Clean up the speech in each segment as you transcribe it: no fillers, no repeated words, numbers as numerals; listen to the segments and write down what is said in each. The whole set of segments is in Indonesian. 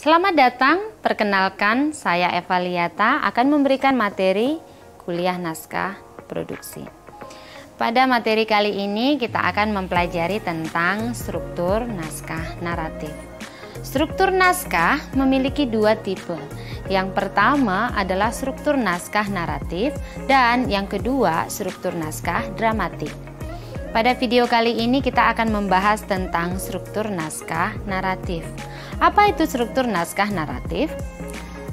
Selamat datang, perkenalkan saya Eva Liata akan memberikan materi kuliah naskah produksi. Pada materi kali ini kita akan mempelajari tentang struktur naskah naratif. Struktur naskah memiliki dua tipe. Yang pertama adalah struktur naskah naratif dan yang kedua struktur naskah dramatik. Pada video kali ini kita akan membahas tentang struktur naskah naratif. Apa itu struktur naskah naratif?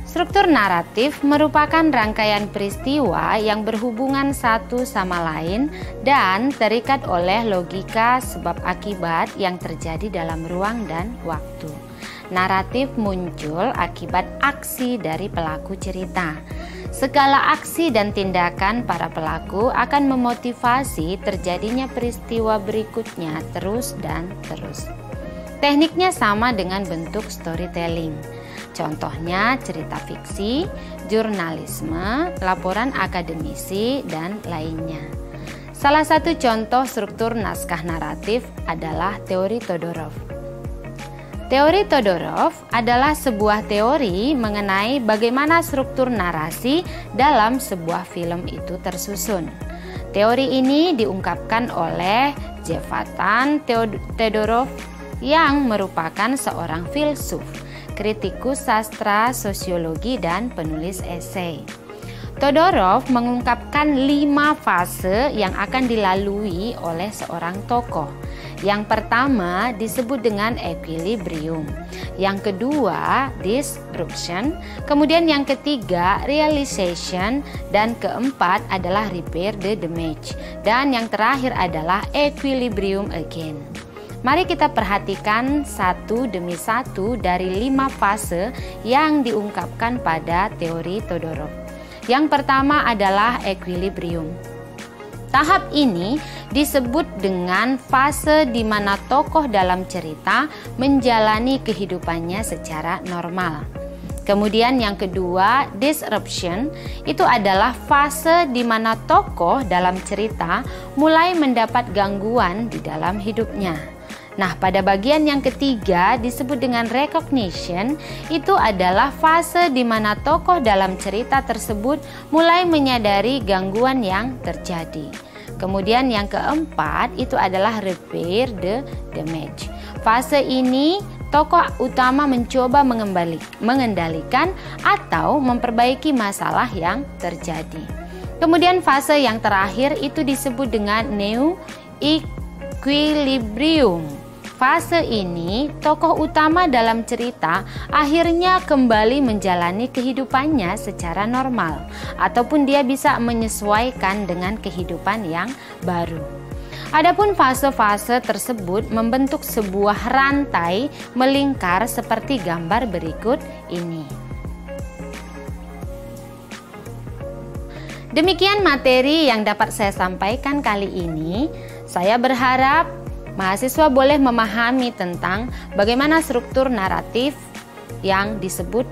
Struktur naratif merupakan rangkaian peristiwa yang berhubungan satu sama lain dan terikat oleh logika sebab akibat yang terjadi dalam ruang dan waktu. Naratif muncul akibat aksi dari pelaku cerita. Segala aksi dan tindakan para pelaku akan memotivasi terjadinya peristiwa berikutnya terus dan terus. Tekniknya sama dengan bentuk storytelling. Contohnya cerita fiksi, jurnalisme, laporan akademisi, dan lainnya. Salah satu contoh struktur naskah naratif adalah teori Todorov. Teori Todorov adalah sebuah teori mengenai bagaimana struktur narasi dalam sebuah film itu tersusun. Teori ini diungkapkan oleh Jevatan Todorov yang merupakan seorang filsuf, kritikus sastra, sosiologi, dan penulis esai. Todorov mengungkapkan 5 fase yang akan dilalui oleh seorang tokoh. Yang pertama disebut dengan equilibrium, yang kedua disruption, kemudian yang ketiga realization, dan keempat adalah repair the damage, dan yang terakhir adalah equilibrium again. Mari kita perhatikan satu demi satu dari 5 fase yang diungkapkan pada teori Todorov. Yang pertama adalah equilibrium. Tahap ini disebut dengan fase di mana tokoh dalam cerita menjalani kehidupannya secara normal. Kemudian yang kedua, disruption, itu adalah fase di mana tokoh dalam cerita mulai mendapat gangguan di dalam hidupnya. Nah, pada bagian yang ketiga disebut dengan recognition, itu adalah fase di mana tokoh dalam cerita tersebut mulai menyadari gangguan yang terjadi. Kemudian yang keempat itu adalah repair the damage. Fase ini tokoh utama mencoba mengendalikan atau memperbaiki masalah yang terjadi. Kemudian fase yang terakhir itu disebut dengan new equilibrium. Fase ini, tokoh utama dalam cerita akhirnya kembali menjalani kehidupannya secara normal, ataupun dia bisa menyesuaikan dengan kehidupan yang baru. Adapun fase-fase tersebut membentuk sebuah rantai melingkar seperti gambar berikut ini. Demikian materi yang dapat saya sampaikan kali ini. Saya berharap mahasiswa boleh memahami tentang bagaimana struktur naratif yang disebut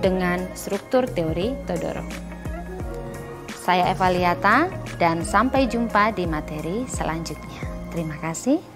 dengan struktur teori Todorov. Saya Eva Liata dan sampai jumpa di materi selanjutnya. Terima kasih.